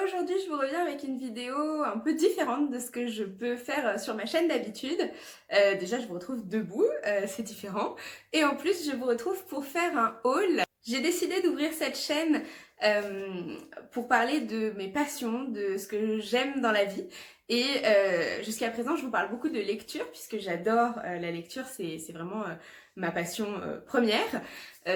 Aujourd'hui, je vous reviens avec une vidéo un peu différente de ce que je peux faire sur ma chaîne d'habitude. Déjà, je vous retrouve debout, c'est différent. Et en plus, je vous retrouve pour faire un haul. J'ai décidé d'ouvrir cette chaîne pour parler de mes passions, de ce que j'aime dans la vie. Et jusqu'à présent, je vous parle beaucoup de lecture, puisque j'adore la lecture, c'est vraiment ma passion première.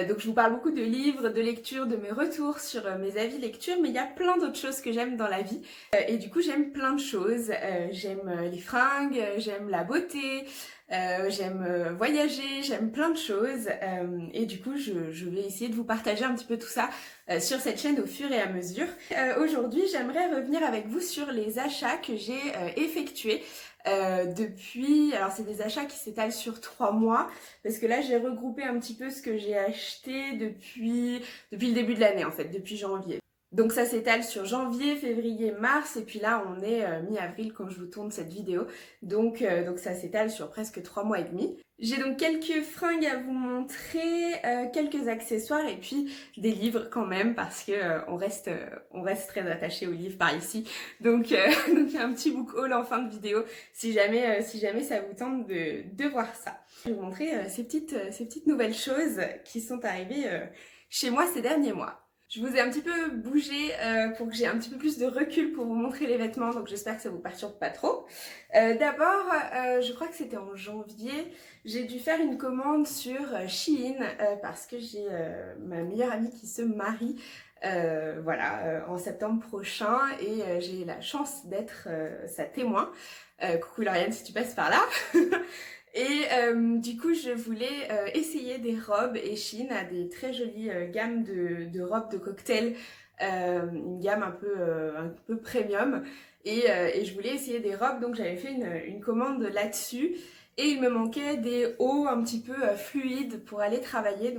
Donc je vous parle beaucoup de livres, de lecture, de mes retours sur mes avis lecture, mais il y a plein d'autres choses que j'aime dans la vie. Et du coup, j'aime plein de choses. J'aime les fringues, j'aime la beauté, j'aime voyager, j'aime plein de choses. Et du coup, je vais essayer de vous partager un petit peu tout ça sur cette chaîne au fur et à mesure. Aujourd'hui, j'aimerais revenir avec vous sur les achats que j'ai effectués depuis, alors c'est des achats qui s'étalent sur 3 mois, parce que là j'ai regroupé un petit peu ce que j'ai acheté depuis le début de l'année en fait, depuis janvier. Donc ça s'étale sur janvier, février, mars, et puis là on est mi-avril quand je vous tourne cette vidéo. Donc ça s'étale sur presque 3 mois et demi. J'ai donc quelques fringues à vous montrer, quelques accessoires et puis des livres quand même parce que on reste très attaché aux livres par ici. Donc donc il y a un petit book haul en fin de vidéo si jamais ça vous tente de voir ça. Je vais vous montrer ces petites nouvelles choses qui sont arrivées chez moi ces derniers mois. Je vous ai un petit peu bougé pour que j'ai un petit peu plus de recul pour vous montrer les vêtements, donc j'espère que ça vous perturbe pas trop. D'abord, je crois que c'était en janvier, j'ai dû faire une commande sur Shein parce que j'ai ma meilleure amie qui se marie en septembre prochain et j'ai la chance d'être sa témoin. Coucou Lauriane si tu passes par là. Et du coup, je voulais essayer des robes et Shein a des très jolies gammes de robes de cocktail, une gamme un peu premium. Et je voulais essayer des robes, donc j'avais fait une commande là-dessus. Et il me manquait des hauts un petit peu fluides pour aller travailler.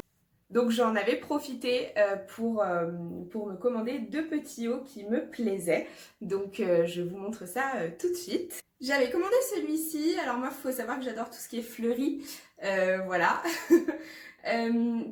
Donc j'en avais profité pour me commander 2 petits hauts qui me plaisaient. Donc je vous montre ça tout de suite. J'avais commandé celui-ci. Alors moi, il faut savoir que j'adore tout ce qui est fleuri. Voilà.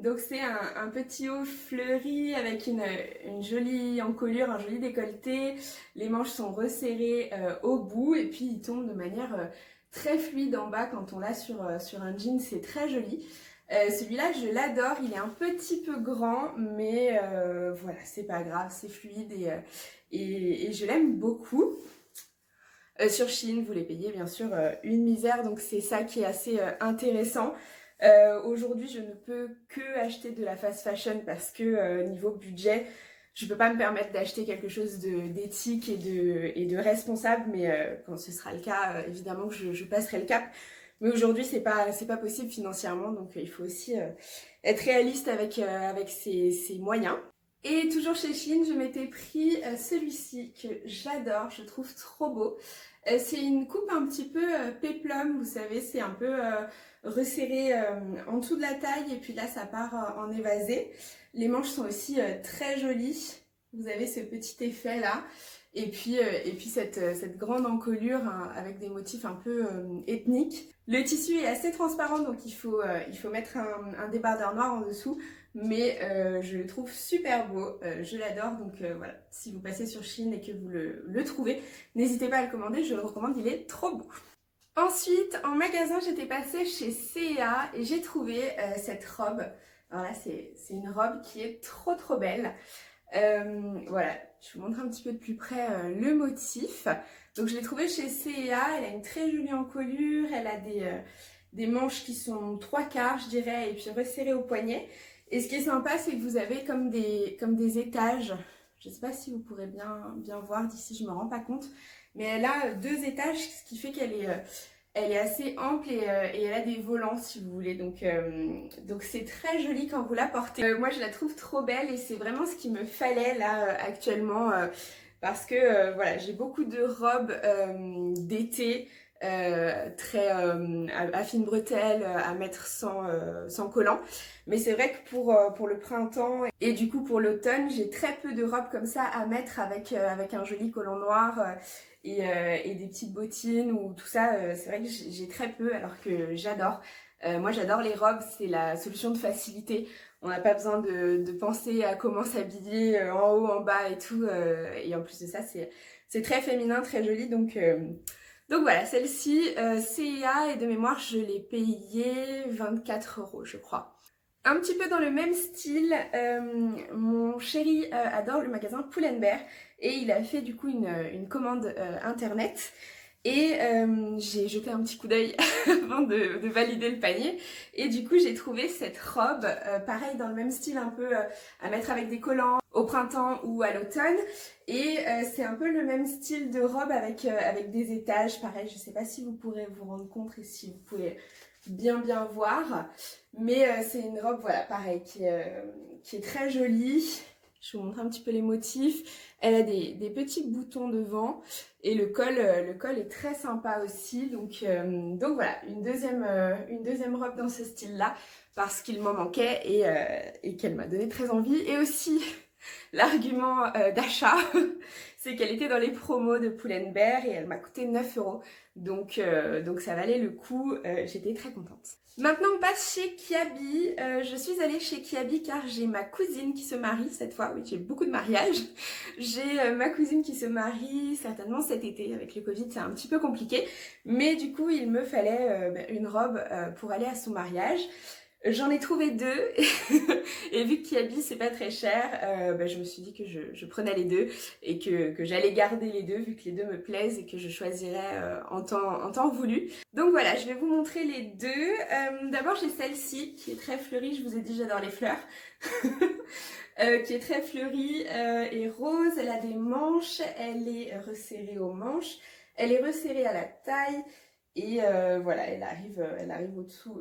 Donc c'est un petit haut fleuri avec une jolie encolure, un joli décolleté. Les manches sont resserrées au bout et puis il tombe de manière très fluide en bas quand on l'a sur un jean. C'est très joli. Celui-là, je l'adore. Il est un petit peu grand, mais voilà, c'est pas grave, c'est fluide et je l'aime beaucoup. Sur Shein, vous les payez bien sûr une misère, donc c'est ça qui est assez intéressant. Aujourd'hui, je ne peux que acheter de la fast fashion parce que niveau budget, je peux pas me permettre d'acheter quelque chose d'éthique et de responsable, mais quand ce sera le cas, évidemment que je passerai le cap. Mais aujourd'hui, c'est pas possible financièrement, donc il faut aussi être réaliste avec ses moyens. Et toujours chez Shein, je m'étais pris celui-ci que j'adore, je trouve trop beau. C'est une coupe un petit peu péplum, vous savez, c'est un peu resserré en dessous de la taille et puis là ça part en évasé. Les manches sont aussi très jolies, vous avez ce petit effet là. Et puis cette grande encolure hein, avec des motifs un peu ethniques. Le tissu est assez transparent donc il faut mettre un débardeur noir en dessous. Mais je le trouve super beau, je l'adore donc voilà, si vous passez sur Shein et que vous le trouvez, n'hésitez pas à le commander, je le recommande, il est trop beau. Ensuite, en magasin, j'étais passée chez C&A et j'ai trouvé cette robe. Alors là, c'est une robe qui est trop belle. Voilà, je vous montre un petit peu de plus près le motif. Donc je l'ai trouvée chez C&A, elle a une très jolie encolure, elle a des manches qui sont 3/4 je dirais et puis resserrées au poignet. Et ce qui est sympa, c'est que vous avez comme des étages. Je ne sais pas si vous pourrez bien voir d'ici, je ne me rends pas compte. Mais elle a 2 étages, ce qui fait qu'elle est assez ample et elle a des volants si vous voulez. Donc c'est très joli quand vous la portez. Moi, je la trouve trop belle et c'est vraiment ce qu'il me fallait là actuellement. Parce que voilà, j'ai beaucoup de robes d'été. Très à fine bretelle, à mettre sans collant. Mais c'est vrai que pour le printemps et du coup pour l'automne, j'ai très peu de robes comme ça à mettre avec un joli collant noir et des petites bottines ou tout ça. C'est vrai que j'ai très peu alors que j'adore. Moi j'adore les robes, c'est la solution de facilité. On n'a pas besoin de penser à comment s'habiller en haut, en bas et tout. Et en plus de ça, c'est très féminin, très joli. Donc voilà, celle-ci, C&A et de mémoire, je l'ai payée 24 € je crois. Un petit peu dans le même style, mon chéri adore le magasin Pull&Bear et il a fait du coup une commande internet. Et j'ai jeté un petit coup d'œil avant de valider le panier. Et du coup, j'ai trouvé cette robe, pareil, dans le même style, un peu à mettre avec des collants au printemps ou à l'automne. Et c'est un peu le même style de robe avec des étages. Pareil, je sais pas si vous pourrez vous rendre compte et si vous pouvez bien voir. Mais c'est une robe, voilà, pareil, qui est très jolie. Je vous montre un petit peu les motifs. Elle a des petits boutons devant et le col est très sympa aussi. Donc voilà, une deuxième robe dans ce style-là parce qu'il m'en manquait et qu'elle m'a donné très envie. Et aussi, l'argument d'achat, c'est qu'elle était dans les promos de Pull&Bear et elle m'a coûté 9 €. Donc ça valait le coup, j'étais très contente. Maintenant on passe chez Kiabi. Je suis allée chez Kiabi car j'ai ma cousine qui se marie cette fois. Oui, j'ai beaucoup de mariages. J'ai ma cousine qui se marie certainement cet été. Avec le Covid c'est un petit peu compliqué. Mais du coup il me fallait une robe pour aller à son mariage. J'en ai trouvé deux et vu que Kiabi c'est pas très cher, je me suis dit que je prenais les deux et que j'allais garder les deux vu que les deux me plaisent et que je choisirais en temps voulu. Donc voilà, je vais vous montrer les deux. D'abord j'ai celle-ci qui est très fleurie, je vous ai dit j'adore les fleurs. Qui est très fleurie et rose, elle a des manches, elle est resserrée aux manches, elle est resserrée à la taille. Et voilà, elle arrive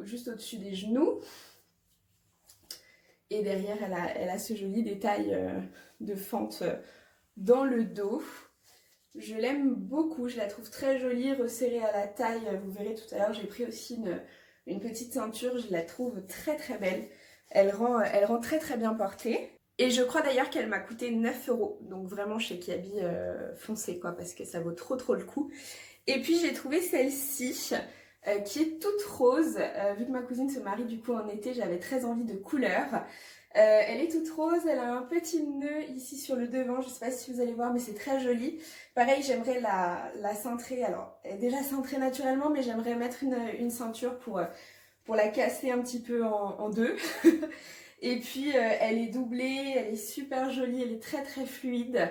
juste au-dessus des genoux. Et derrière, elle a ce joli détail de fente dans le dos. Je l'aime beaucoup, je la trouve très jolie, resserrée à la taille. Vous verrez tout à l'heure, j'ai pris aussi une petite ceinture, je la trouve très belle. Elle rend très bien portée. Et je crois d'ailleurs qu'elle m'a coûté 9 €. Donc vraiment chez Kiabi, foncez quoi, parce que ça vaut trop le coup. Et puis j'ai trouvé celle-ci qui est toute rose. Vu que ma cousine se marie du coup en été, j'avais très envie de couleur. Elle est toute rose, elle a un petit nœud ici sur le devant, je sais pas si vous allez voir mais c'est très joli. Pareil, j'aimerais la cintrer, alors elle est déjà cintrée naturellement mais j'aimerais mettre une ceinture pour la casser un petit peu en deux. Et puis elle est doublée, elle est super jolie, elle est très fluide.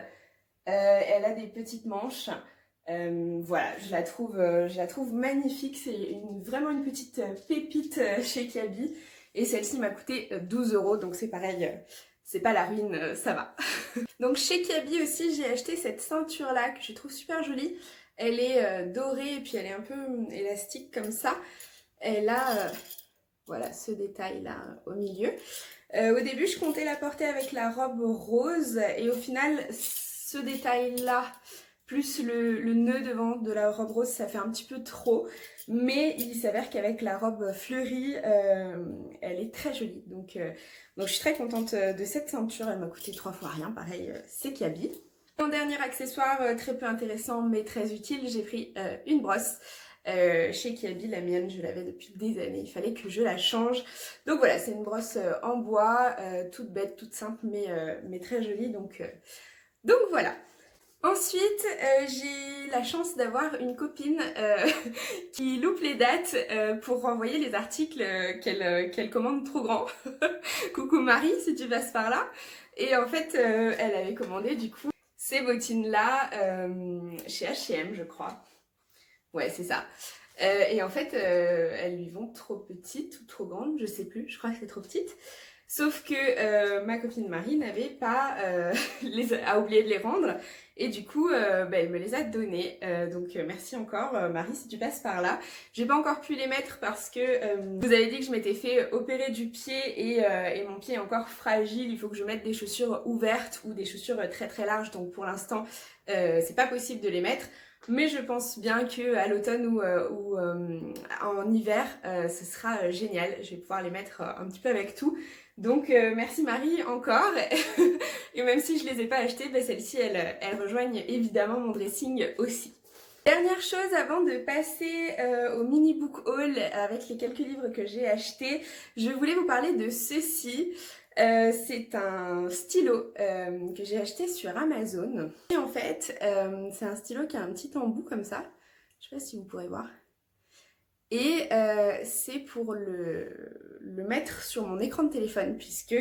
Elle a des petites manches. Voilà, je la trouve magnifique, c'est vraiment une petite pépite chez Kiabi. Et celle-ci m'a coûté 12 €, donc c'est pareil, c'est pas la ruine, ça va. Donc chez Kiabi aussi, j'ai acheté cette ceinture-là que je trouve super jolie. Elle est dorée et puis elle est un peu élastique comme ça. Elle a, voilà, ce détail-là au milieu. Au début, je comptais la porter avec la robe rose et au final, ce détail-là, plus le nœud devant de la robe rose, ça fait un petit peu trop. Mais il s'avère qu'avec la robe fleurie, elle est très jolie. Donc je suis très contente de cette ceinture. Elle m'a coûté 3 fois rien. Pareil, c'est Kiabi. Mon dernier accessoire très peu intéressant mais très utile, j'ai pris une brosse. Chez Kiabi, la mienne je l'avais depuis des années, il fallait que je la change. Donc voilà, c'est une brosse en bois, toute bête, toute simple mais très jolie. Donc voilà. Ensuite, j'ai la chance d'avoir une copine qui loupe les dates pour renvoyer les articles qu'elle commande trop grands. Coucou Marie, si tu passes par là. Et en fait, elle avait commandé du coup ces bottines-là chez H&M, je crois. Ouais, c'est ça. Et en fait, elles lui vont trop petites ou trop grandes, je sais plus, je crois que c'est trop petite. Sauf que ma copine Marie n'avait pas, a oublié de les rendre et du coup elle me les a données. Donc merci encore Marie si tu passes par là. J'ai pas encore pu les mettre parce que vous avez dit que je m'étais fait opérer du pied et mon pied est encore fragile. Il faut que je mette des chaussures ouvertes ou des chaussures très larges. Donc pour l'instant c'est pas possible de les mettre. Mais je pense bien que à l'automne ou en hiver, ce sera génial. Je vais pouvoir les mettre un petit peu avec tout. Donc merci Marie encore. Et même si je les ai pas achetées, celles-ci elles rejoignent évidemment mon dressing aussi. Dernière chose avant de passer au mini book haul avec les quelques livres que j'ai achetés, je voulais vous parler de ceci. C'est un stylo que j'ai acheté sur Amazon. Et en fait, c'est un stylo qui a un petit embout comme ça. Je sais pas si vous pourrez voir. Et c'est pour le mettre sur mon écran de téléphone puisque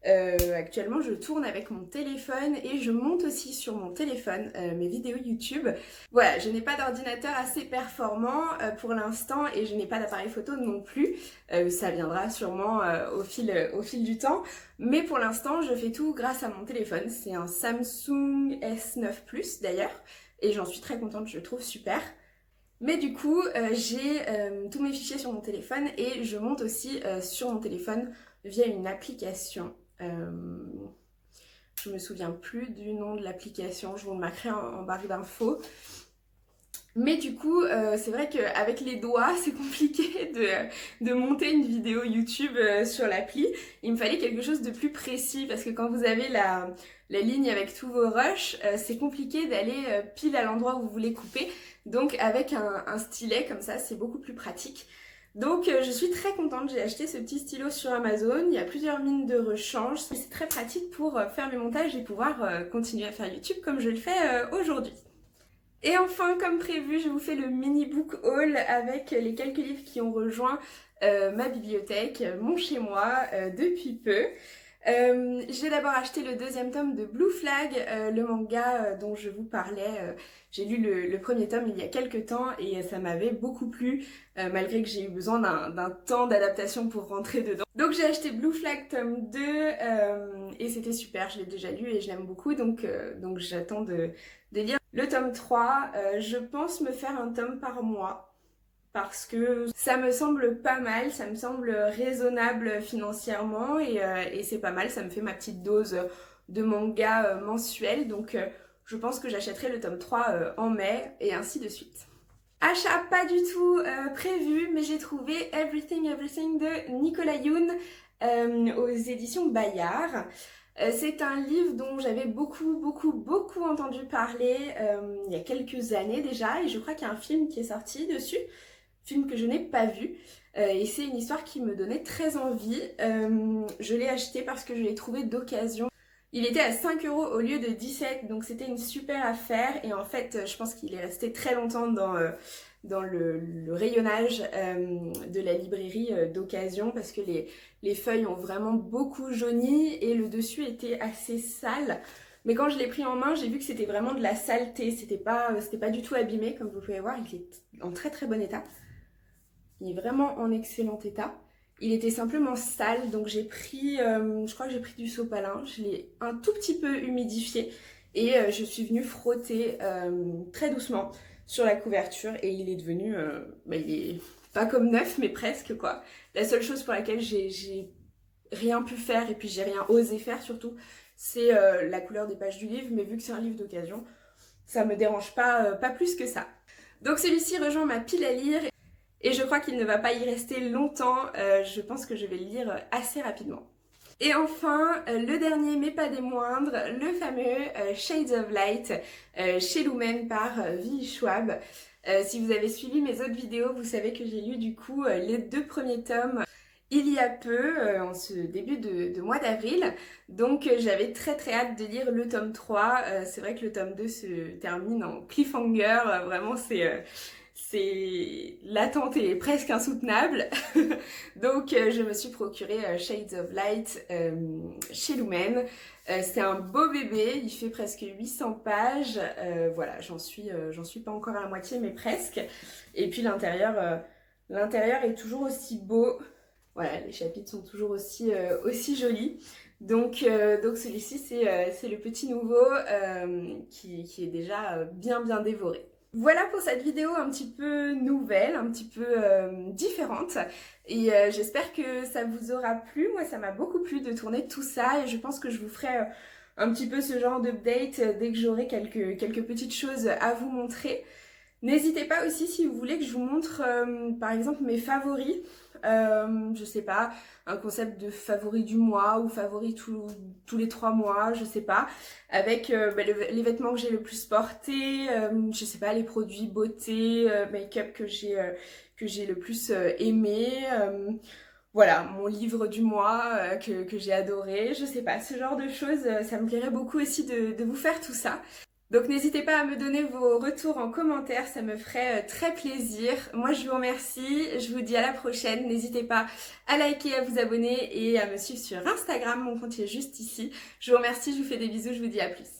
actuellement je tourne avec mon téléphone et je monte aussi sur mon téléphone mes vidéos YouTube. Voilà, je n'ai pas d'ordinateur assez performant pour l'instant et je n'ai pas d'appareil photo non plus. Ça viendra sûrement au fil du temps. Mais pour l'instant, je fais tout grâce à mon téléphone. C'est un Samsung S9 Plus d'ailleurs et j'en suis très contente, je le trouve super. Mais du coup, j'ai tous mes fichiers sur mon téléphone et je monte aussi sur mon téléphone via une application. Je me souviens plus du nom de l'application, je vous le marquerai en barre d'infos. Mais du coup, c'est vrai qu'avec les doigts, c'est compliqué de monter une vidéo YouTube sur l'appli. Il me fallait quelque chose de plus précis parce que quand vous avez la ligne avec tous vos rushs, c'est compliqué d'aller pile à l'endroit où vous voulez couper. Donc avec un stylet comme ça, c'est beaucoup plus pratique. Donc je suis très contente, j'ai acheté ce petit stylo sur Amazon. Il y a plusieurs mines de rechange. C'est très pratique pour faire le montage et pouvoir continuer à faire YouTube comme je le fais aujourd'hui. Et enfin, comme prévu, je vous fais le mini book haul avec les quelques livres qui ont rejoint ma bibliothèque, mon chez-moi, depuis peu. J'ai d'abord acheté le deuxième tome de Blue Flag, le manga dont je vous parlais. J'ai lu le premier tome il y a quelques temps et ça m'avait beaucoup plu, malgré que j'ai eu besoin d'un temps d'adaptation pour rentrer dedans. Donc j'ai acheté Blue Flag tome 2 et c'était super, je l'ai déjà lu et je l'aime beaucoup, donc j'attends de lire le tome 3. Je pense me faire un tome par mois parce que ça me semble pas mal, ça me semble raisonnable financièrement et c'est pas mal, ça me fait ma petite dose de manga mensuel, donc je pense que j'achèterai le tome 3 en mai et ainsi de suite. Achat pas du tout prévu, mais j'ai trouvé Everything Everything de Nicolas Yoon aux éditions Bayard. C'est un livre dont j'avais beaucoup entendu parler il y a quelques années déjà et je crois qu'il y a un film qui est sorti dessus, film que je n'ai pas vu et c'est une histoire qui me donnait très envie. Je l'ai acheté parce que je l'ai trouvé d'occasion. Il était à 5 € au lieu de 17, donc c'était une super affaire et en fait je pense qu'il est resté très longtemps dans le rayonnage de la librairie d'occasion parce que les feuilles ont vraiment beaucoup jauni et le dessus était assez sale. Mais quand je l'ai pris en main, j'ai vu que c'était vraiment de la saleté, c'était pas du tout abîmé comme vous pouvez voir, il est en très bon état. Il est vraiment en excellent état. Il était simplement sale, donc j'ai pris, je crois que j'ai pris du sopalin, je l'ai un tout petit peu humidifié et je suis venue frotter très doucement sur la couverture et il est devenu, il est pas comme neuf mais presque quoi. La seule chose pour laquelle j'ai rien pu faire et puis j'ai rien osé faire surtout, c'est la couleur des pages du livre, mais vu que c'est un livre d'occasion, ça me dérange pas plus que ça. Donc celui-ci rejoint ma pile à lire. Et je crois qu'il ne va pas y rester longtemps, je pense que je vais le lire assez rapidement. Et enfin, le dernier mais pas des moindres, le fameux Shades of Light chez Lumen par Vi Schwab. Si vous avez suivi mes autres vidéos, vous savez que j'ai lu du coup les 2 premiers tomes il y a peu, en ce début de mois d'avril. Donc j'avais très hâte de lire le tome 3. C'est vrai que le tome 2 se termine en cliffhanger, vraiment l'attente est presque insoutenable. Donc je me suis procuré Shades of Light chez Lumen. C'est un beau bébé, il fait presque 800 pages. Voilà, j'en suis pas encore à la moitié mais presque. Et puis l'intérieur est toujours aussi beau. Voilà, les chapitres sont toujours aussi jolis. Donc celui-ci c'est le petit nouveau qui est déjà bien dévoré. Voilà pour cette vidéo un petit peu nouvelle, un petit peu différente et j'espère que ça vous aura plu. Moi ça m'a beaucoup plu de tourner tout ça et je pense que je vous ferai un petit peu ce genre d'update dès que j'aurai quelques petites choses à vous montrer. N'hésitez pas aussi si vous voulez que je vous montre par exemple mes favoris. je sais pas, un concept de favori du mois ou favori tous les 3 mois, je sais pas, avec les vêtements que j'ai le plus portés, je sais pas, les produits beauté, make-up que j'ai le plus aimé, voilà, mon livre du mois que j'ai adoré, je sais pas, ce genre de choses, ça me plairait beaucoup aussi de vous faire tout ça. Donc n'hésitez pas à me donner vos retours en commentaire, ça me ferait très plaisir. Moi je vous remercie, je vous dis à la prochaine. N'hésitez pas à liker, à vous abonner et à me suivre sur Instagram, mon compte est juste ici. Je vous remercie, je vous fais des bisous, je vous dis à plus.